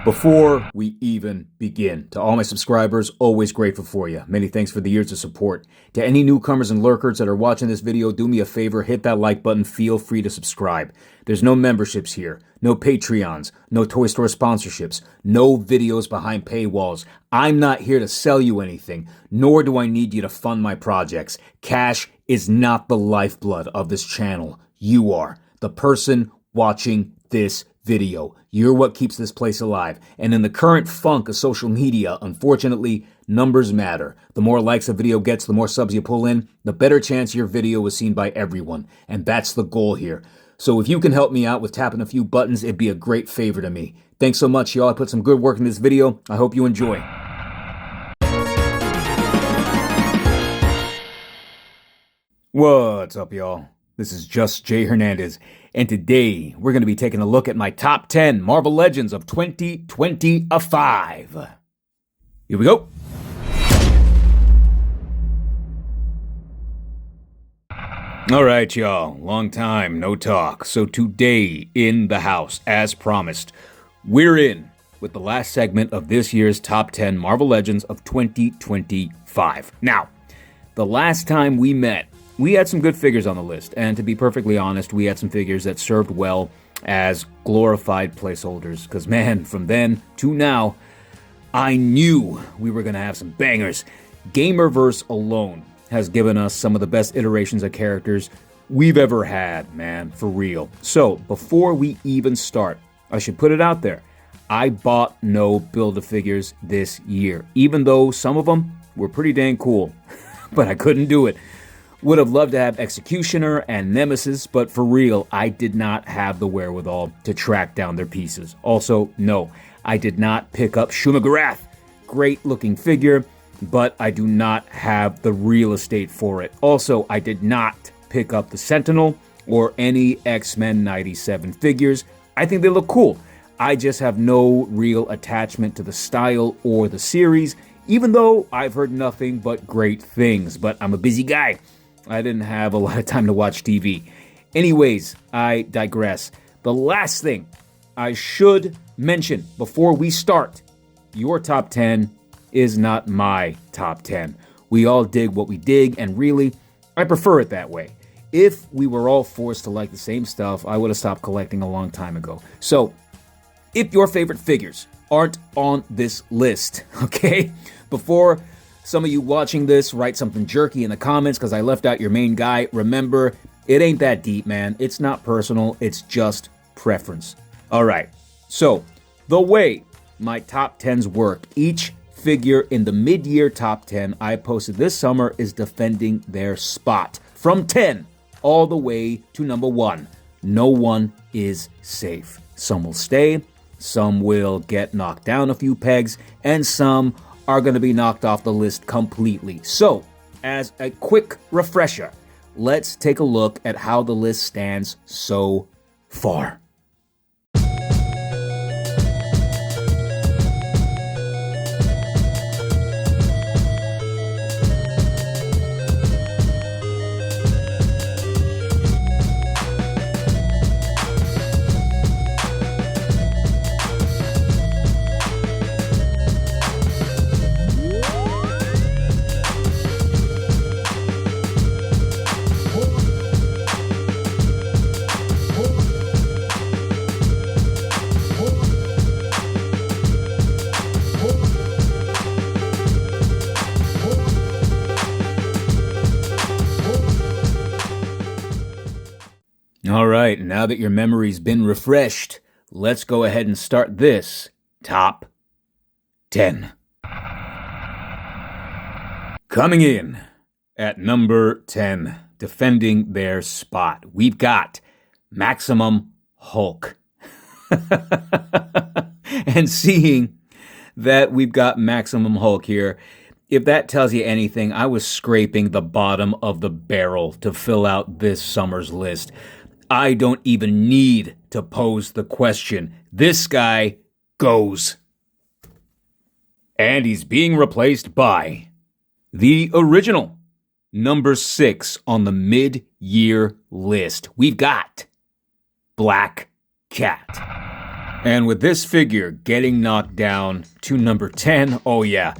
Before we even begin, to all my subscribers, always grateful for you. Many thanks for the years of support. To any newcomers and lurkers that are watching this video, do me a favor, hit that like button, feel free to subscribe. There's no memberships here, no Patreons, no Toy Store sponsorships, no videos behind paywalls. I'm not here to sell you anything, nor do I need you to fund my projects. Cash is not the lifeblood of this channel. You are, the person watching this video. You're what keeps this place alive. And in the current funk of social media, unfortunately, numbers matter. The more likes a video gets, the more subs you pull in, the better chance your video is seen by everyone. And that's the goal here. So if you can help me out with tapping a few buttons, it'd be a great favor to me. Thanks so much, y'all. I put some good work in this video. I hope you enjoy. What's up, y'all? This is Just J Hernandez, and today we're going to be taking a look at my top 10 Marvel Legends of 2025. Here we go. All right, y'all. Long time, no talk. So today in the house, as promised, we're in with the last segment of this year's top 10 Marvel Legends of 2025. Now, the last time we met, we had some good figures on the list, and to be perfectly honest, we had some figures that served well as glorified placeholders, because man, from then to now, I knew we were going to have some bangers. Gamerverse alone has given us some of the best iterations of characters we've ever had, man, for real. So, before we even start, I should put it out there, I bought no Build-A-Figures this year, even though some of them were pretty dang cool, but I couldn't do it. Would have loved to have Executioner and Nemesis, but for real, I did not have the wherewithal to track down their pieces. Also, no, I did not pick up Shumagarath. Great looking figure, but I do not have the real estate for it. Also, I did not pick up the Sentinel or any X-Men 97 figures. I think they look cool. I just have no real attachment to the style or the series, even though I've heard nothing but great things, but I'm a busy guy. I didn't have a lot of time to watch TV. Anyways, I digress. The last thing I should mention before we start, your top 10 is not my top 10. We all dig what we dig, and really, I prefer it that way. If we were all forced to like the same stuff, I would have stopped collecting a long time ago. So, if your favorite figures aren't on this list, okay, before some of you watching this write something jerky in the comments because I left out your main guy, remember, it ain't that deep, man. It's not personal. It's just preference. All right. So, the way my top 10s work, each figure in the mid-year top 10 I posted this summer is defending their spot from 10 all the way to number 1. No one is safe. Some will stay, some will get knocked down a few pegs, and some are going to be knocked off the list completely. So, as a quick refresher, let's take a look at how the list stands so far. All right, now that your memory's been refreshed, let's go ahead and start this top 10. Coming in at number 10, defending their spot, we've got Maximum Hulk. And seeing that we've got Maximum Hulk here, if that tells you anything, I was scraping the bottom of the barrel to fill out this summer's list. I don't even need to pose the question. This guy goes. And he's being replaced by the original number 6 on the mid-year list. We've got Black Cat. And with this figure getting knocked down to number 10, oh yeah,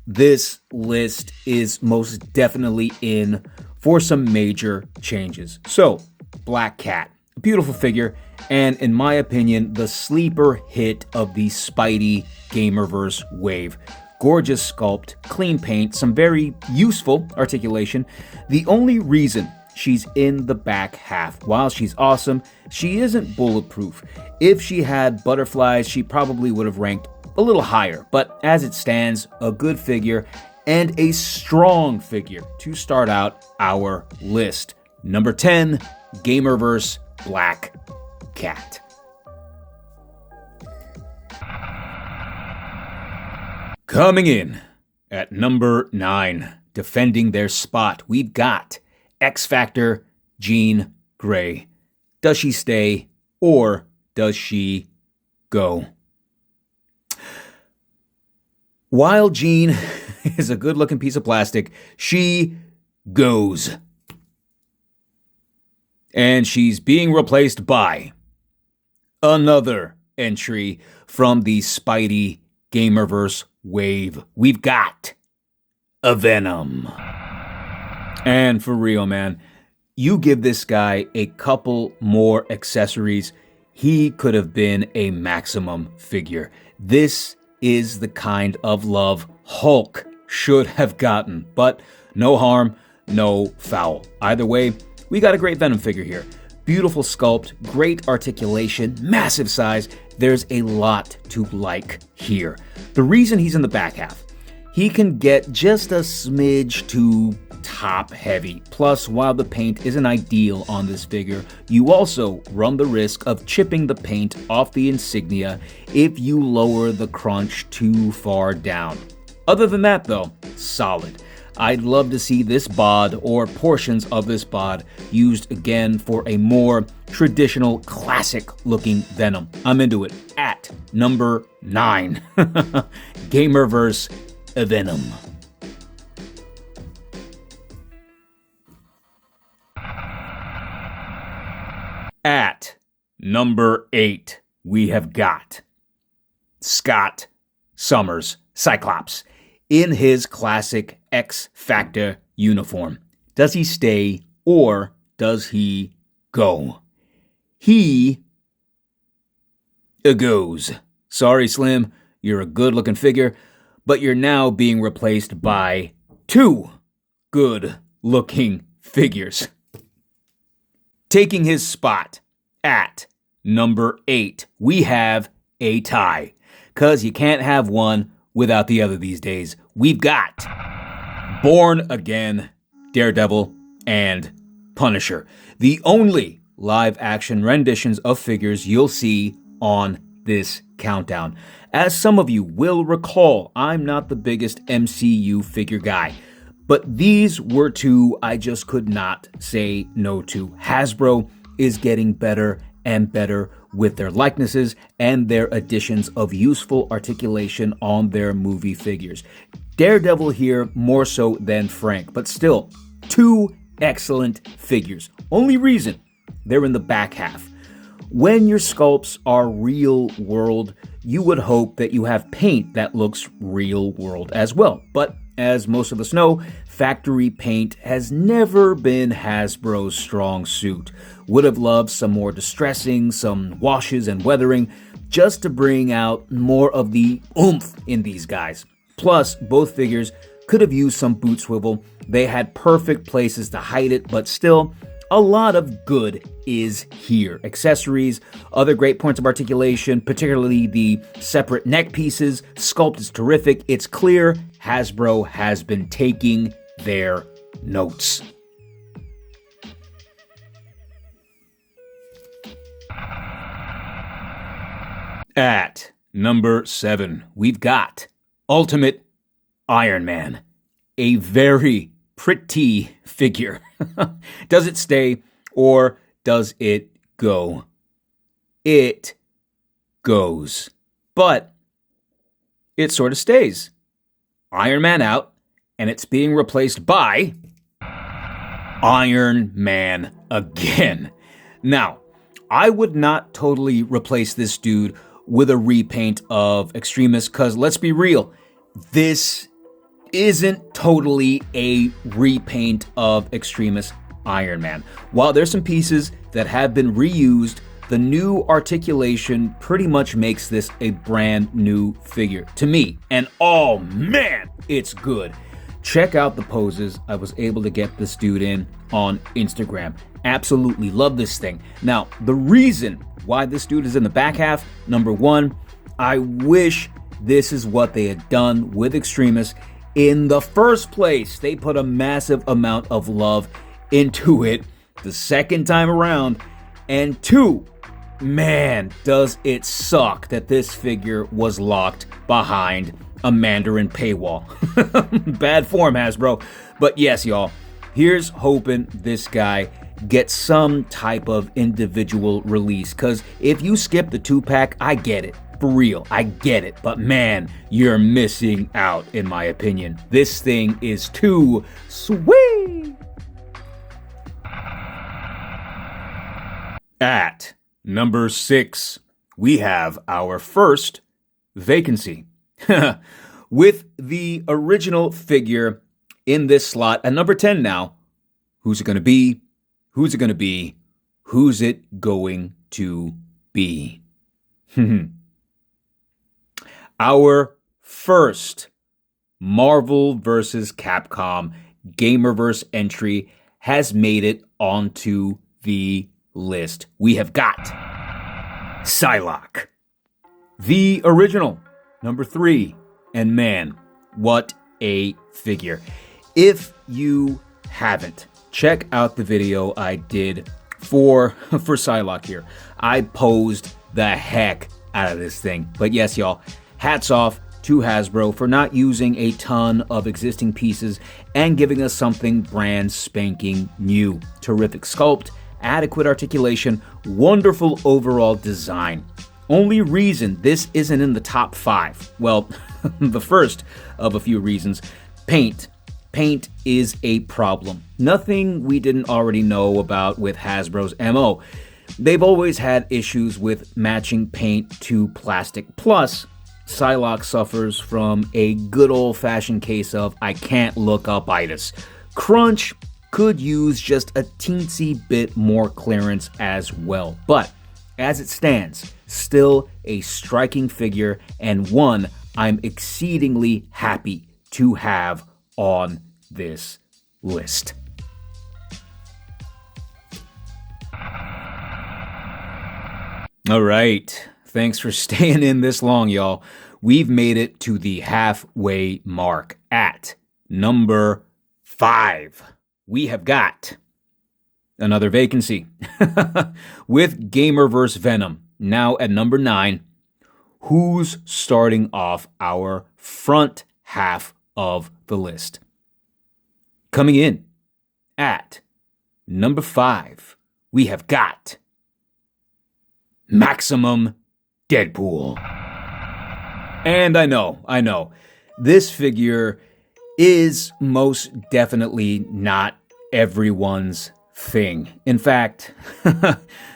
this list is most definitely in for some major changes. So, Black Cat, a beautiful figure, and in my opinion, the sleeper hit of the Spidey Gamerverse wave. Gorgeous sculpt, clean paint, some very useful articulation. The only reason she's in the back half, while she's awesome, she isn't bulletproof. If she had butterflies, she probably would have ranked a little higher, but as it stands, a good figure and a strong figure to start out our list. Number 10, Gamerverse Black Cat. Coming in at number 9, defending their spot, we've got X Factor Jean Grey. Does she stay or does she go? While Jean is a good-looking piece of plastic, she goes. And she's being replaced by another entry from the Spidey Gamerverse wave. We've got a Venom. And for real, man, you give this guy a couple more accessories, he could have been a maximum figure. This is the kind of love Hulk should have gotten, but no harm, no foul. Either way, we got a great Venom figure here. Beautiful sculpt, great articulation, massive size. There's a lot to like here. The reason he's in the back half, he can get just a smidge too top heavy. Plus, while the paint isn't ideal on this figure, you also run the risk of chipping the paint off the insignia if you lower the crunch too far down. Other than that though, solid. I'd love to see this bod or portions of this bod used again for a more traditional, classic-looking Venom. I'm into it. At number 9, Gamerverse Venom. At number 8, we have got Scott Summers, Cyclops, in his classic X Factor uniform. Does he stay or does he go? He goes. Sorry, Slim, you're a good-looking figure, but you're now being replaced by 2 good-looking figures. Taking his spot at number 8, we have a tie, because you can't have one without the other these days. We've got Born Again, Daredevil, and Punisher, the only live-action renditions of figures you'll see on this countdown. As some of you will recall, I'm not the biggest MCU figure guy, but these were 2 I just could not say no to. Hasbro is getting better and better with their likenesses and their additions of useful articulation on their movie figures. Daredevil here more so than Frank, but still 2 excellent figures. Only reason they're in the back half. When your sculpts are real world, you would hope that you have paint that looks real world as well. But as most of us know, factory paint has never been Hasbro's strong suit. Would have loved some more distressing, some washes and weathering, just to bring out more of the oomph in these guys. Plus, both figures could have used some boot swivel. They had perfect places to hide it, but still, a lot of good is here. Accessories, other great points of articulation, particularly the separate neck pieces. Sculpt is terrific. It's clear Hasbro has been taking their notes. At number 7, we've got Ultimate Iron Man, a very pretty figure. Does it stay or does it go? It goes, but it sort of stays. Iron Man out, and it's being replaced by Iron Man again. Now, I would not totally replace this dude with a repaint of Extremis, because let's be real, this isn't totally a repaint of Extremis Iron Man. While there's some pieces that have been reused, the new articulation pretty much makes this a brand new figure to me. And oh man, it's good. Check out the poses I was able to get this dude in on Instagram. Absolutely love this thing. Now, the reason why this dude is in the back half, number one, I wish this is what they had done with Extremis in the first place. They put a massive amount of love into it the second time around. And two, man, does it suck that this figure was locked behind a Mandarin paywall. Bad form, Hasbro. But yes, y'all, here's hoping this guy gets some type of individual release. Because if you skip the 2-pack, I get it. For real, I get it. But man, you're missing out, in my opinion. This thing is too sweet. At number 6, we have our first vacancy. With the original figure in this slot at number 10 now, who's it going to be? Who's it going to be? Who's it going to be? Our first Marvel vs. Capcom Gamerverse entry has made it onto the list. We have got Psylocke, the original, number 3. And man, what a figure. If you haven't, check out the video I did for Psylocke here. I posed the heck out of this thing. But yes, y'all, hats off to Hasbro for not using a ton of existing pieces and giving us something brand spanking new. Terrific sculpt, adequate articulation, wonderful overall design. Only reason this isn't in the top 5, well, the first of a few reasons, paint. Paint is a problem. Nothing we didn't already know about with Hasbro's MO. They've always had issues with matching paint to plastic. Plus, Psylocke suffers from a good old-fashioned case of I can't look up-itis. Crunch could use just a teensy bit more clearance as well. But as it stands, still a striking figure and one I'm exceedingly happy to have on this list. All right. Thanks for staying in this long, y'all. We've made it to the halfway mark. At number 5, we have got another vacancy with Gamerverse Venom. Now at number 9, who's starting off our front half of the list? Coming in at number 5, we have got Maximum Deadpool. And I know, this figure is most definitely not everyone's thing. In fact,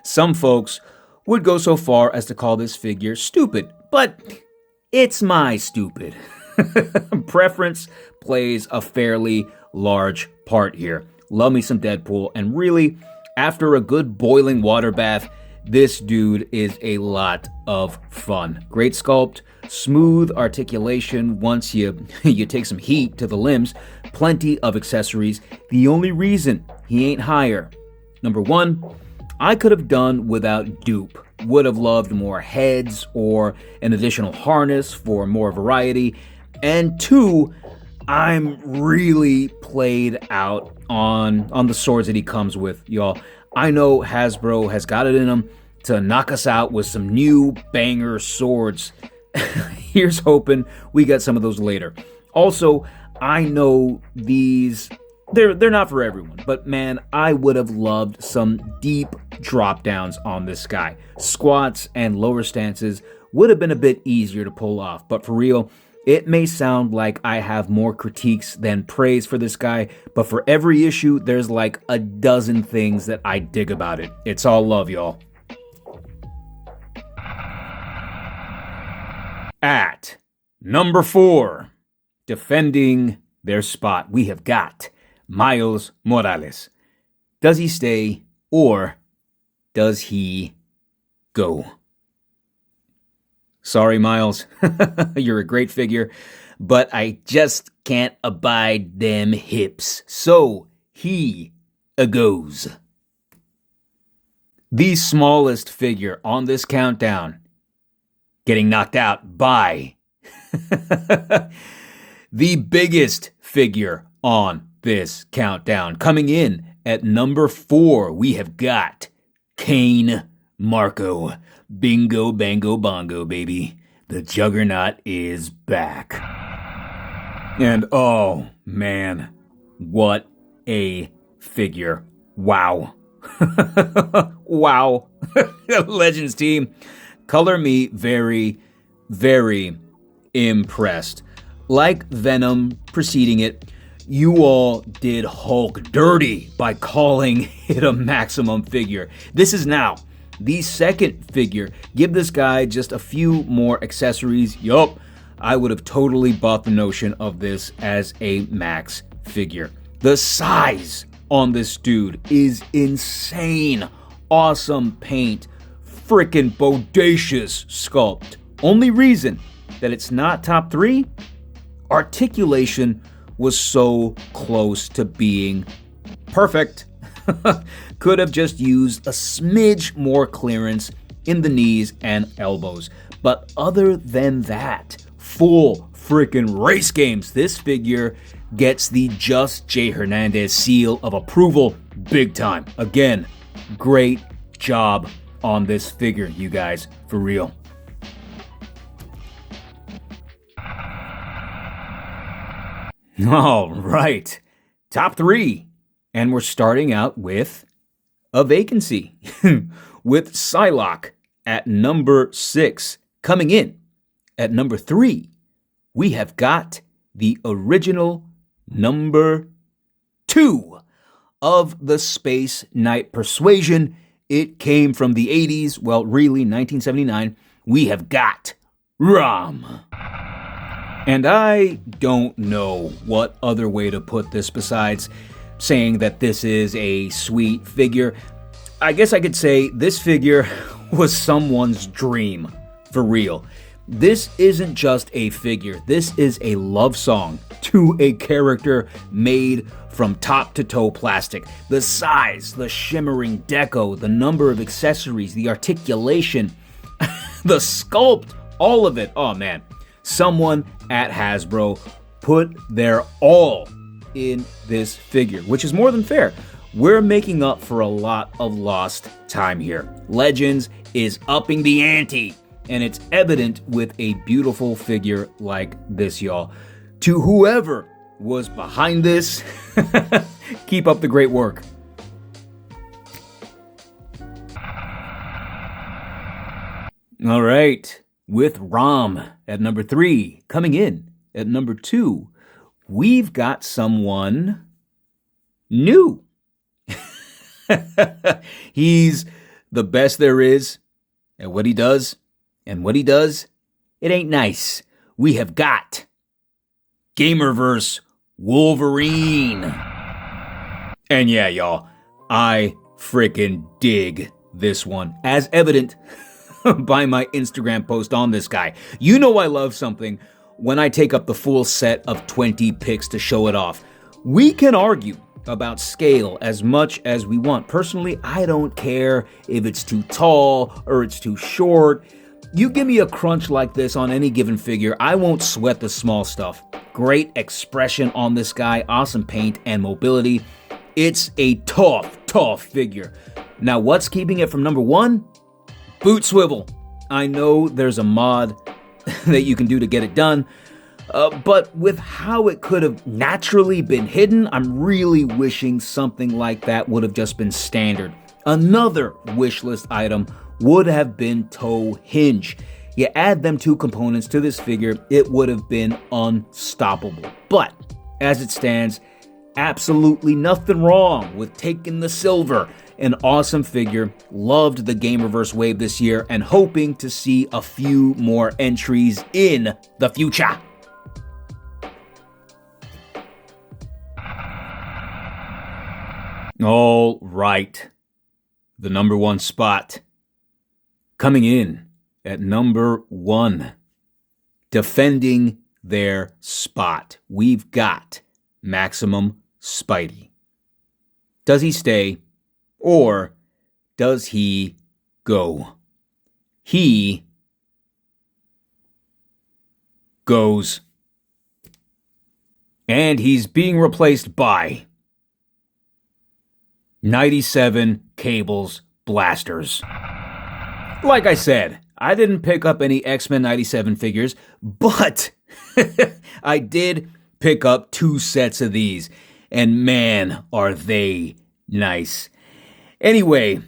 some folks would go so far as to call this figure stupid, but it's my stupid. Preference plays a fairly large part here. Love me some Deadpool, and really, after a good boiling water bath, this dude is a lot of fun. Great sculpt, smooth articulation once you take some heat to the limbs, plenty of accessories. The only reason he ain't higher, number 1, I could have done without dupe. Would have loved more heads or an additional harness for more variety. And 2, I'm really played out on the swords that he comes with, y'all. I know Hasbro has got it in them to knock us out with some new banger swords. Here's hoping we get some of those later. Also, I know they're not for everyone, but man, I would have loved some deep drop downs on this guy. Squats and lower stances would have been a bit easier to pull off, but for real, it may sound like I have more critiques than praise for this guy, but for every issue, there's like a dozen things that I dig about it. It's all love, y'all. At number 4, defending their spot, we have got Miles Morales. Does he stay or does he go? Sorry, Miles. You're a great figure, but I just can't abide them hips. So he goes. The smallest figure on this countdown getting knocked out by the biggest figure on this countdown. Coming in at number 4, we have got Kane Marco. Bingo, bango, bongo, baby. The Juggernaut is back. And oh, man, what a figure. Wow. Wow. Legends team, color me very, very impressed. Like Venom preceding it, you all did Hulk dirty by calling it a maximum figure. This is now the second figure. Give this guy just a few more accessories. Yup, I would have totally bought the notion of this as a max figure. The size on this dude is insane. Awesome paint. Frickin' bodacious sculpt. Only reason that it's not top 3? Articulation was so close to being perfect. Could have just used a smidge more clearance in the knees and elbows. But other than that, full frickin' race games. This figure gets the Just J. Hernandez seal of approval big time. Again, great job on this figure, you guys, for real. All right, top 3. And we're starting out with a vacancy with Psylocke at number 6. Coming in at number 3, we have got the original number 2 of the Space Knight Persuasion. It came from the 80s, well, really, 1979. We have got Ram. And I don't know what other way to put this besides saying that this is a sweet figure. I guess I could say this figure was someone's dream, for real. This isn't just a figure, this is a love song to a character made from top to toe plastic. The size, the shimmering deco, the number of accessories, the articulation, the sculpt, all of it. Oh man, someone at Hasbro put their all in this figure, which is more than fair. We're making up for a lot of lost time here. Legends is upping the ante, and it's evident with a beautiful figure like this, y'all. To whoever was behind this, keep up the great work. All right, with Ram at number 3, coming in at number 2, we've got someone new. He's the best there is at what he does, and what he does, it ain't nice. We have got Gamerverse Wolverine. And yeah, y'all, I freaking dig this one, as evident by my Instagram post on this guy. You know I love something when I take up the full set of 20 pics to show it off. We can argue about scale as much as we want. Personally, I don't care if it's too tall or it's too short. You give me a crunch like this on any given figure, I won't sweat the small stuff. Great expression on this guy, awesome paint and mobility. It's a tough figure. Now, what's keeping it from number 1? Boot swivel. I know there's a mod that you can do to get it done, but with how it could have naturally been hidden, I'm really wishing something like that would have just been standard. Another wish list item would have been toe hinge. You add them 2 components to this figure, it would have been unstoppable. But as it stands, Absolutely nothing wrong with taking the silver. An awesome figure, loved the Gamerverse wave this year, and hoping to see a few more entries in the future. All right, the number one spot. Coming in at number one, defending their spot, we've got Maximum Spidey. Does he stay or does he go? He goes. And he's being replaced by 97 Cables Blasters. Like I said, I didn't pick up any X-Men 97 figures, but I did pick up 2 sets of these, and man, are they nice. Anyway,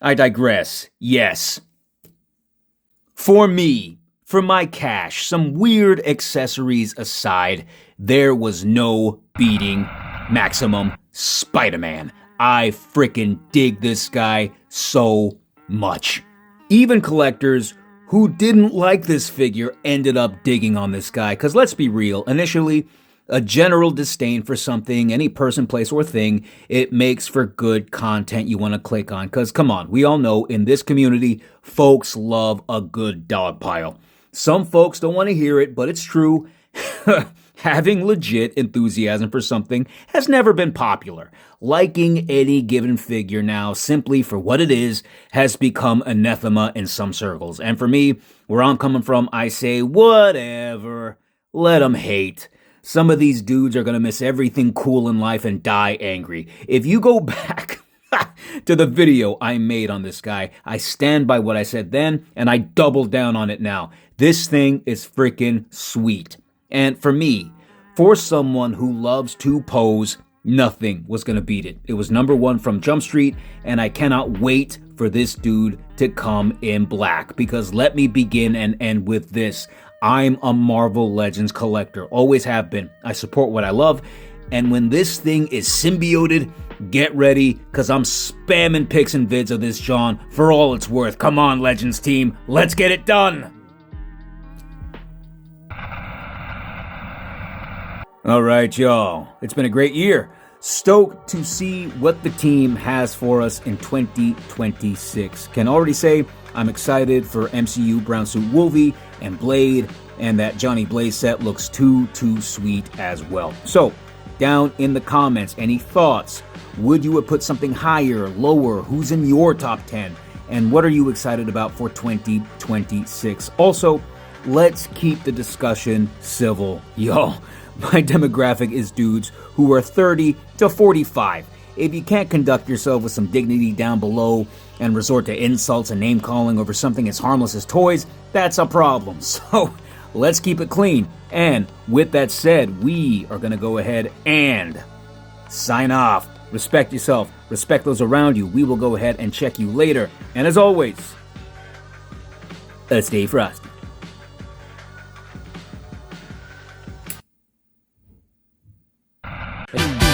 I digress. Yes. For me, for my cash, some weird accessories aside, there was no beating Maximum Spider-Man. I frickin' dig this guy so much. Even collectors who didn't like this figure ended up digging on this guy, because let's be real, initially, a general disdain for something, any person, place, or thing, it makes for good content you want to click on, because come on, we all know in this community, folks love a good dog pile. Some folks don't want to hear it, but it's true. Having legit enthusiasm for something has never been popular. Liking any given figure now simply for what it is has become anathema in some circles. And for me, where I'm coming from, I say, whatever, let them hate. Some of these dudes are going to miss everything cool in life and die angry. If you go back to the video I made on this guy, I stand by what I said then, and I double down on it now. This thing is freaking sweet. And for me, for someone who loves to pose, nothing was going to beat it. It was number one from Jump Street, and I cannot wait for this dude to come in black, because let me begin and end with this. I'm a Marvel Legends collector, always have been. I support what I love, and when this thing is symbioted, get ready, because I'm spamming pics and vids of this John for all it's worth. Come on, Legends team, let's get it done! All right, y'all. It's been a great year. Stoked to see what the team has for us in 2026. Can already say I'm excited for MCU Brown Suit Wolvie and Blade, and that Johnny Blaze set looks too sweet as well. So, down in the comments, any thoughts? Would you have put something higher, lower? Who's in your top 10? And what are you excited about for 2026? Also, let's keep the discussion civil, y'all. My demographic is dudes who are 30 to 45. If you can't conduct yourself with some dignity down below and resort to insults and name-calling over something as harmless as toys, that's a problem. So, let's keep it clean. And with that said, we are going to go ahead and sign off. Respect yourself. Respect those around you. We will go ahead and check you later. And as always, stay frosty. Hey.